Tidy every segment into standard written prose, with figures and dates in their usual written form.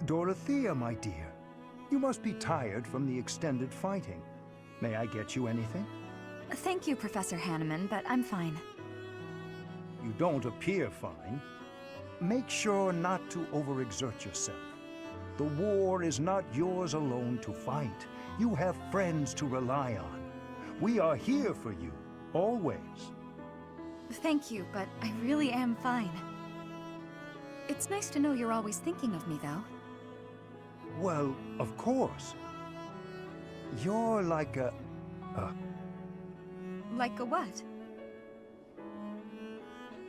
Dorothea, my dear. You must be tired from the extended fighting. May I get you anything? Thank you, Professor Hanneman, but I'm fine. You don't appear fine. Make sure not to overexert yourself. The war is not yours alone to fight. You have friends to rely on. We are here for you, always. Thank you, but I really am fine. It's nice to know you're always thinking of me, though. Well, of course. You're like a... Like a what?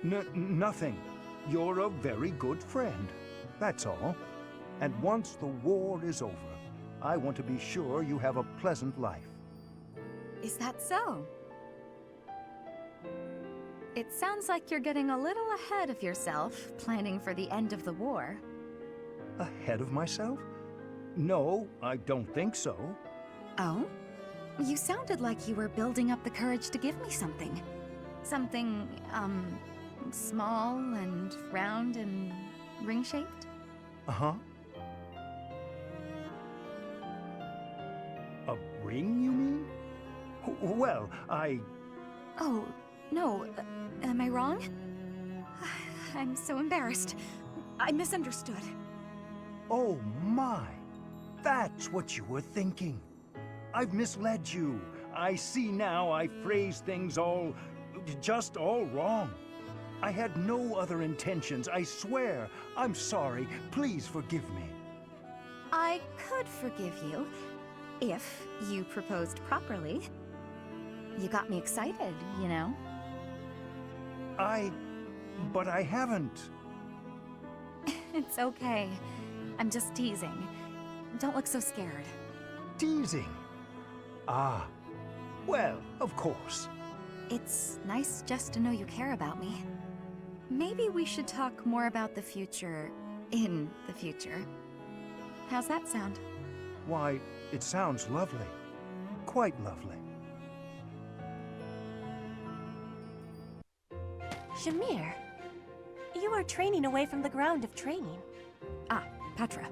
Nothing. You're a very good friend. That's all. And once the war is over, I want to be sure you have a pleasant life. Is that so? It sounds like you're getting a little ahead of yourself, planning for the end of the war. Ahead of myself? No, I don't think so. Oh? You sounded like you were building up the courage to give me something. Something, small and round and ring-shaped? Uh-huh. A ring, you mean? Well, Oh, no. Am I wrong? I'm so embarrassed. I misunderstood. Oh my! That's what you were thinking. I've misled you. I see now I phrased things just all wrong. I had no other intentions, I swear. I'm sorry. Please forgive me. I could forgive you, if you proposed properly. You got me excited, you know? But I haven't. It's okay. I'm just teasing. Don't look so scared. Teasing? Ah, well, of course. It's nice just to know you care about me. Maybe we should talk more about the future in the future. How's that sound? Why, it sounds lovely. Quite lovely. Shamir, you are training away from the ground of training. Ah, Petra.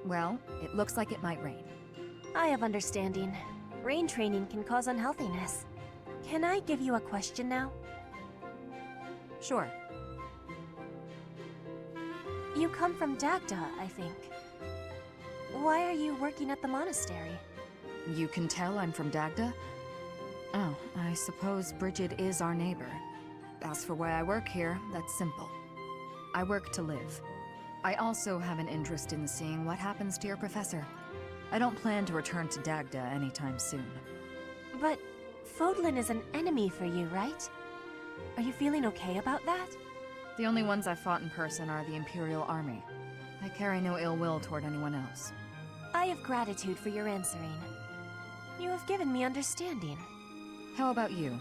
Well, it looks like it might rain. I have understanding. Rain training can cause unhealthiness. Can I give you a question now? Sure. You come from Dagda, I think. Why are you working at the monastery? You can tell I'm from Dagda? Oh, I suppose Brigid is our neighbor. As for why I work here, that's simple. I work to live. I also have an interest in seeing what happens to your professor. I don't plan to return to Dagda anytime soon. But Fodlan is an enemy for you, right? Are you feeling okay about that? The only ones I've fought in person are the Imperial Army. I carry no ill will toward anyone else. I have gratitude for your answering. You have given me understanding. How about you?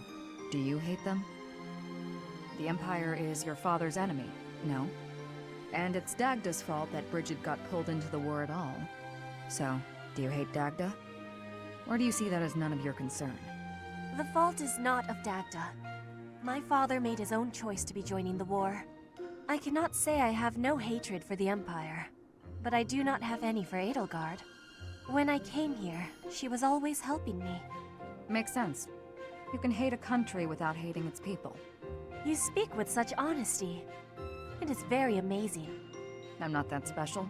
Do you hate them? The Empire is your father's enemy, no? And it's Dagda's fault that Brigid got pulled into the war at all. So, do you hate Dagda? Or do you see that as none of your concern? The fault is not of Dagda. My father made his own choice to be joining the war. I cannot say I have no hatred for the Empire, but I do not have any for Edelgard. When I came here, she was always helping me. Makes sense. You can hate a country without hating its people. You speak with such honesty. It is very amazing. I'm not that special.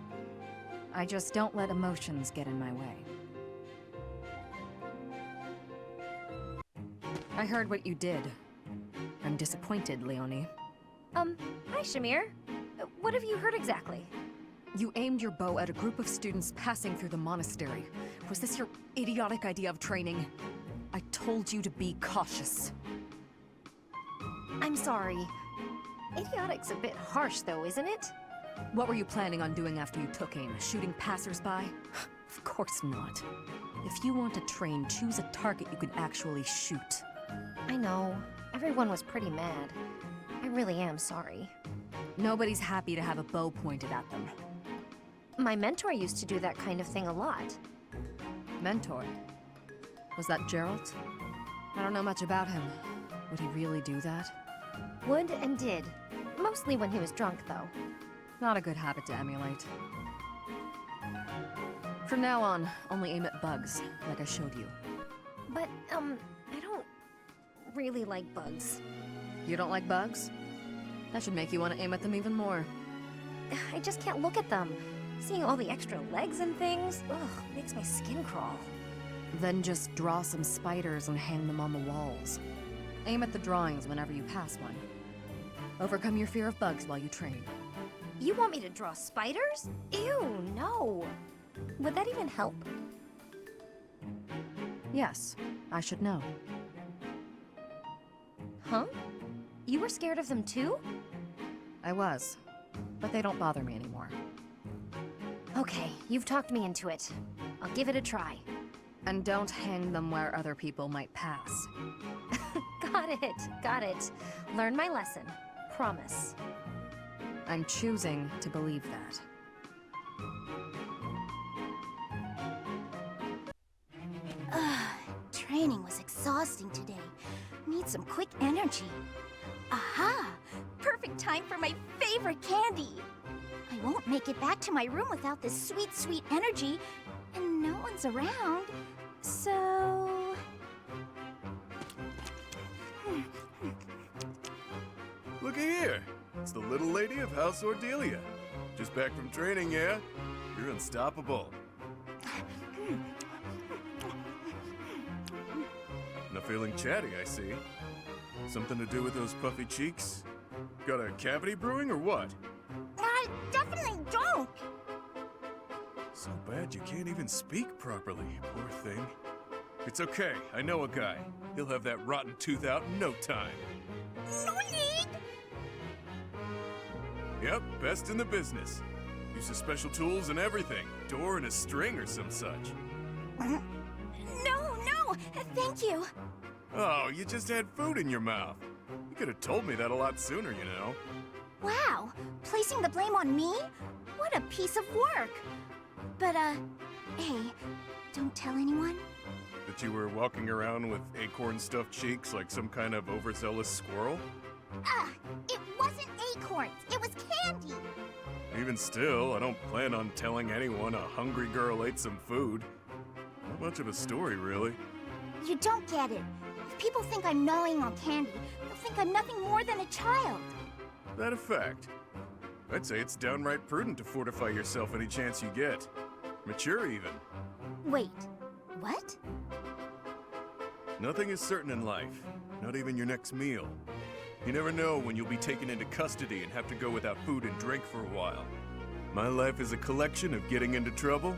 I just don't let emotions get in my way. I heard what you did. I'm disappointed, Leonie. Hi, Shamir. What have you heard exactly? You aimed your bow at a group of students passing through the monastery. Was this your idiotic idea of training? I told you to be cautious. I'm sorry. Idiotic's a bit harsh, though, isn't it? What were you planning on doing after you took aim? Shooting passersby? Of course not. If you want to train, choose a target you can actually shoot. I know. Everyone was pretty mad. I really am sorry. Nobody's happy to have a bow pointed at them. My mentor used to do that kind of thing a lot. Mentor? Was that Geralt? I don't know much about him. Would he really do that? Would and did. Mostly when he was drunk, though. Not a good habit to emulate. From now on, only aim at bugs, like I showed you. But, I don't really like bugs. You don't like bugs? That should make you want to aim at them even more. I just can't look at them. Seeing all the extra legs and things, ugh, makes my skin crawl. Then just draw some spiders and hang them on the walls. Aim at the drawings whenever you pass one. Overcome your fear of bugs while you train. You want me to draw spiders? Ew, no. Would that even help? Yes, I should know. Huh? You were scared of them too? I was, but they don't bother me anymore. Okay, you've talked me into it. I'll give it a try. And don't hang them where other people might pass. Got it. Learn my lesson. Promise. I'm choosing to believe that. Training was exhausting today. Need some quick energy. Aha! Perfect time for my favorite candy! I won't make it back to my room without this sweet, sweet energy, and no one's around, so... Looky here. It's the little lady of House Ordelia. Just back from training, yeah? You're unstoppable. Not feeling chatty, I see. Something to do with those puffy cheeks? Got a cavity brewing or what? I definitely don't! So bad you can't even speak properly, poor thing. It's okay, I know a guy. He'll have that rotten tooth out in no time. No need! Yep, best in the business. Uses special tools and everything. Door and a string or some such. No, thank you. Oh, you just had food in your mouth. You could have told me that a lot sooner, you know. Wow, placing the blame on me? What a piece of work. But, hey, don't tell anyone. That you were walking around with acorn-stuffed cheeks like some kind of overzealous squirrel? It wasn't acorns, it was candy. Even still, I don't plan on telling anyone a hungry girl ate some food. Not much of a story, really. You don't get it. If people think I'm gnawing on candy, they'll think I'm nothing more than a child. That a fact? I'd say it's downright prudent to fortify yourself any chance you get. Mature, even. Wait, what? Nothing is certain in life, not even your next meal. You never know when you'll be taken into custody and have to go without food and drink for a while. My life is a collection of getting into trouble,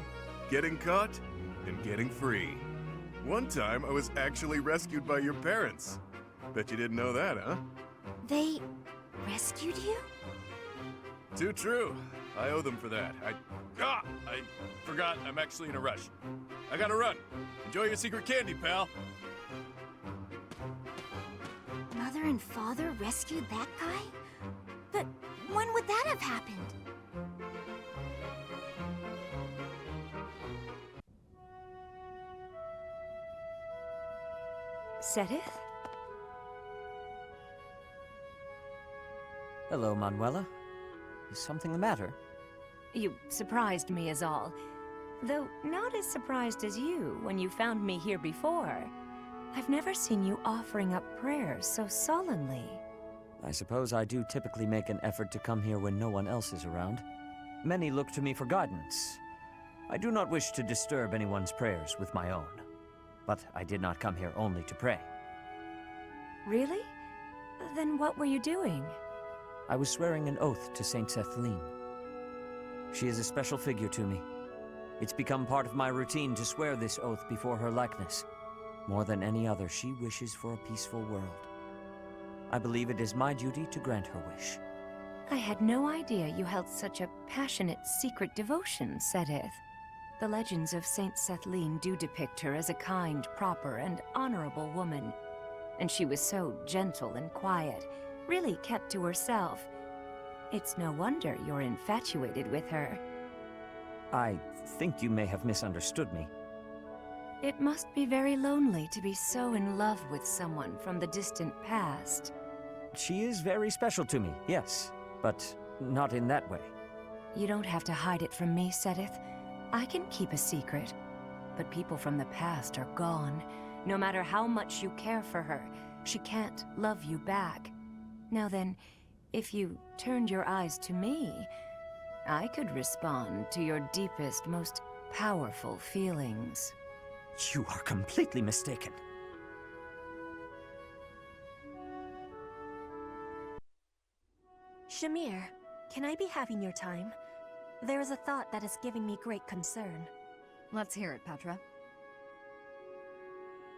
getting caught, and getting free. One time, I was actually rescued by your parents. Bet you didn't know that, huh? They rescued you? Too true. I owe them for that. I forgot I'm actually in a rush. I gotta run. Enjoy your secret candy, pal. Mother and father rescued that guy? But when would that have happened? Seteth? Hello, Manuella. Is something the matter? You surprised me is all. Though not as surprised as you when you found me here before. I've never seen you offering up prayers so solemnly. I suppose I do typically make an effort to come here when no one else is around. Many look to me for guidance. I do not wish to disturb anyone's prayers with my own. But I did not come here only to pray. Really? Then what were you doing? I was swearing an oath to Saint Seteth. She is a special figure to me. It's become part of my routine to swear this oath before her likeness. More than any other, she wishes for a peaceful world. I believe it is my duty to grant her wish. I had no idea you held such a passionate secret devotion, Seteth. The legends of Saint Seteth do depict her as a kind, proper, and honorable woman. And she was so gentle and quiet, really kept to herself. It's no wonder you're infatuated with her. I think you may have misunderstood me. It must be very lonely to be so in love with someone from the distant past. She is very special to me, yes, but not in that way. You don't have to hide it from me, Seteth. I can keep a secret. But people from the past are gone. No matter how much you care for her, she can't love you back. Now then, if you turned your eyes to me, I could respond to your deepest, most powerful feelings. You are completely mistaken. Shamir, can I be having your time? There is a thought that is giving me great concern. Let's hear it, Petra.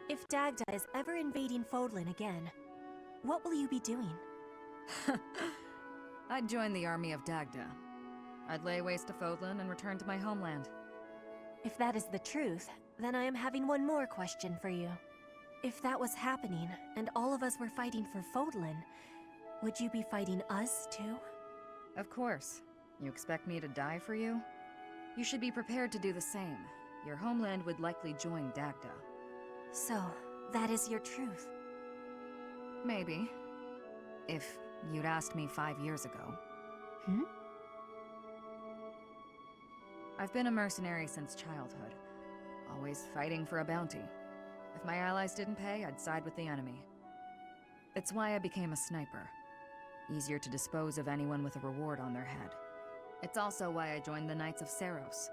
If Dagda is ever invading Fodlan again, what will you be doing? I'd join the army of Dagda. I'd lay waste to Fodlan and return to my homeland. If that is the truth, then I am having one more question for you. If that was happening, and all of us were fighting for Fodlan, would you be fighting us too? Of course. You expect me to die for you? You should be prepared to do the same. Your homeland would likely join Dagda. So, that is your truth. Maybe. If you'd asked me 5 years ago. Hmm? I've been a mercenary since childhood. Always fighting for a bounty. If my allies didn't pay, I'd side with the enemy. It's why I became a sniper. Easier to dispose of anyone with a reward on their head. It's also why I joined the Knights of Seiros.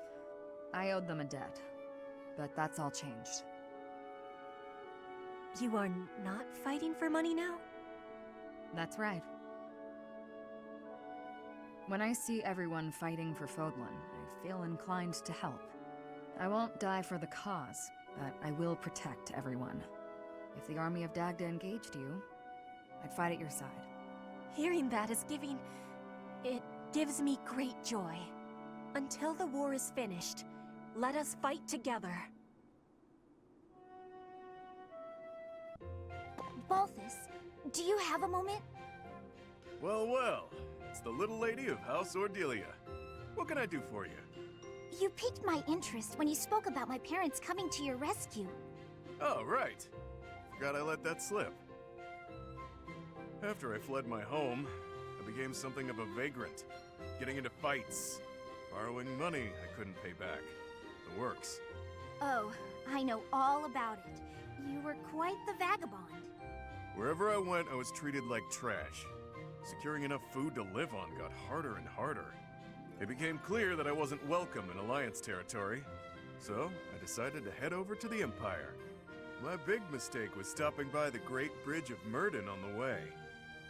I owed them a debt, but that's all changed. You are not fighting for money now? That's right. When I see everyone fighting for Fodlan, I feel inclined to help. I won't die for the cause, but I will protect everyone. If the army of Dagda engaged you, I'd fight at your side. Hearing that is giving... it gives me great joy. Until the war is finished, let us fight together. Balthus, do you have a moment? Well, well. It's the little lady of House Ordelia. What can I do for you? You piqued my interest when you spoke about my parents coming to your rescue. Oh, right. Forgot I let that slip. After I fled my home, I became something of a vagrant, getting into fights, borrowing money I couldn't pay back. The works. Oh, I know all about it. You were quite the vagabond. Wherever I went, I was treated like trash. Securing enough food to live on got harder and harder. It became clear that I wasn't welcome in Alliance territory, so I decided to head over to the Empire. My big mistake was stopping by the Great Bridge of Myrden on the way.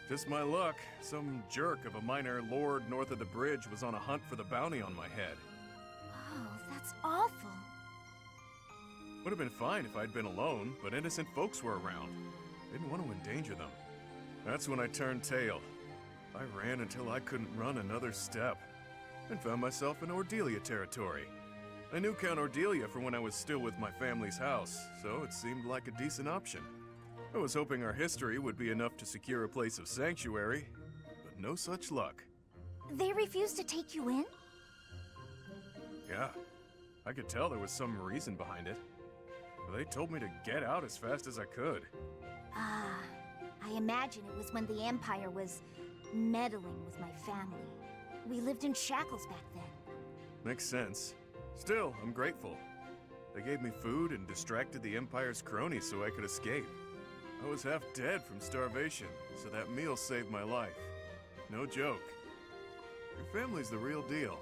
Just my luck, some jerk of a minor lord north of the bridge was on a hunt for the bounty on my head. Oh, that's awful. Would have been fine if I'd been alone, but innocent folks were around. Didn't want to endanger them. That's when I turned tail. I ran until I couldn't run another step, and found myself in Ordelia territory. I knew Count Ordelia from when I was still with my family's house, so it seemed like a decent option. I was hoping our history would be enough to secure a place of sanctuary, but no such luck. They refused to take you in? Yeah, I could tell there was some reason behind it. But they told me to get out as fast as I could. Ah, I imagine it was when the Empire was meddling with my family. We lived in shackles back then. Makes sense. Still, I'm grateful. They gave me food and distracted the Empire's cronies so I could escape. I was half dead from starvation, so that meal saved my life. No joke. Your family's the real deal.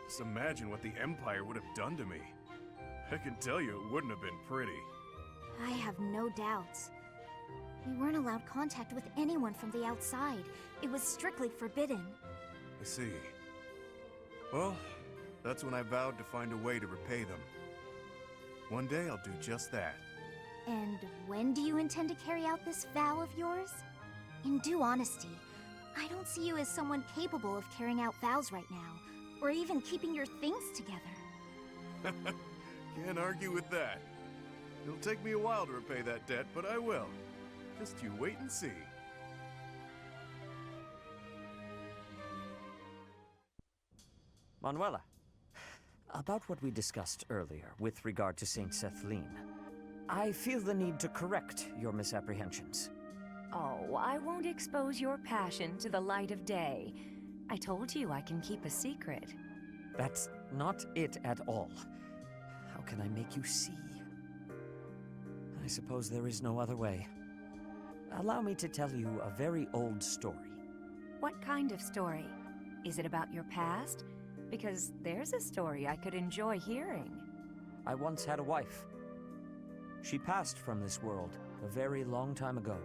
Just imagine what the Empire would have done to me. I can tell you it wouldn't have been pretty. I have no doubts. We weren't allowed contact with anyone from the outside. It was strictly forbidden. I see. Well, that's when I vowed to find a way to repay them. One day I'll do just that. And when do you intend to carry out this vow of yours? In due honesty, I don't see you as someone capable of carrying out vows right now, or even keeping your things together. Can't argue with that. It'll take me a while to repay that debt, but I will. Just you wait and see. Manuella, about what we discussed earlier with regard to Saint Seteth, I feel the need to correct your misapprehensions. Oh, I won't expose your passion to the light of day. I told you I can keep a secret. That's not it at all. How can I make you see? I suppose there is no other way. Allow me to tell you a very old story. What kind of story? Is it about your past? Because there's a story I could enjoy hearing. I once had a wife. She passed from this world a very long time ago.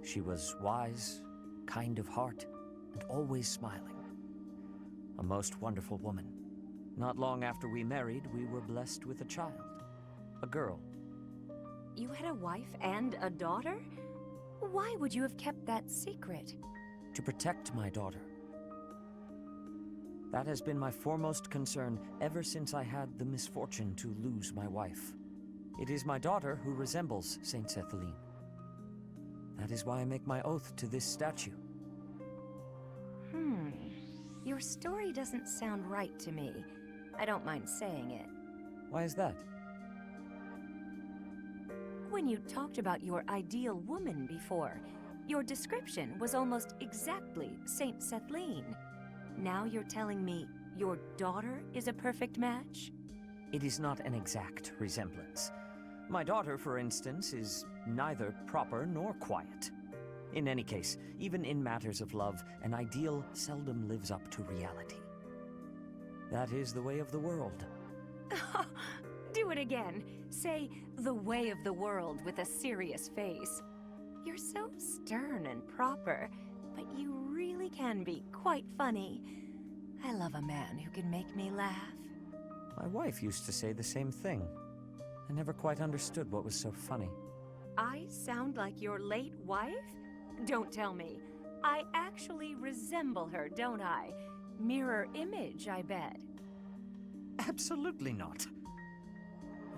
She was wise, kind of heart, and always smiling. A most wonderful woman. Not long after we married, we were blessed with a child. A girl. You had a wife and a daughter? Why would you have kept that secret? To protect my daughter. That has been my foremost concern ever since I had the misfortune to lose my wife. It is my daughter who resembles Saint Seteth. That is why I make my oath to this statue. Your story doesn't sound right to me. I don't mind saying it. Why is that? When you talked about your ideal woman before, your description was almost exactly Saint Seteth. Now you're telling me your daughter is a perfect match? It is not an exact resemblance. My daughter, for instance, is neither proper nor quiet. In any case, even in matters of love, an ideal seldom lives up to reality. That is the way of the world. Do it again. Say, the way of the world with a serious face. You're so stern and proper, but you really can be quite funny. I love a man who can make me laugh. My wife used to say the same thing. I never quite understood what was so funny. I sound like your late wife? Don't tell me. I actually resemble her, don't I? Mirror image, I bet. Absolutely not.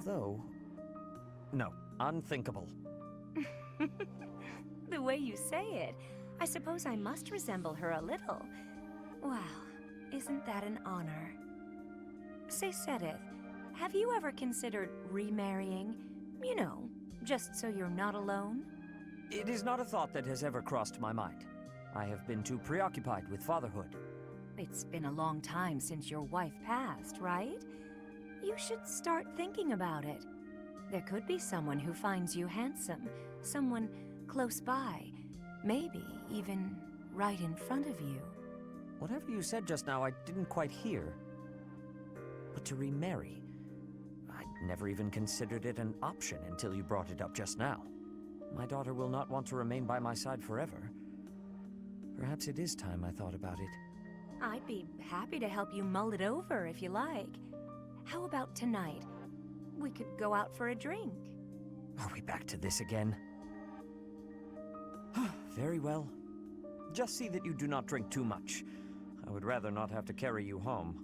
Though... no, unthinkable. The way you say it, I suppose I must resemble her a little. Well, isn't that an honor? Say, Seteth, have you ever considered remarrying? You know, just so you're not alone? It is not a thought that has ever crossed my mind. I have been too preoccupied with fatherhood. It's been a long time since your wife passed, right? You should start thinking about it. There could be someone who finds you handsome, someone close by, maybe even right in front of you. Whatever you said just now, I didn't quite hear. But to remarry, I'd never even considered it an option until you brought it up just now. My daughter will not want to remain by my side forever. Perhaps it is time I thought about it. I'd be happy to help you mull it over if you like. How about tonight? We could go out for a drink. Are we back to this again? Very well. Just see that you do not drink too much. I would rather not have to carry you home.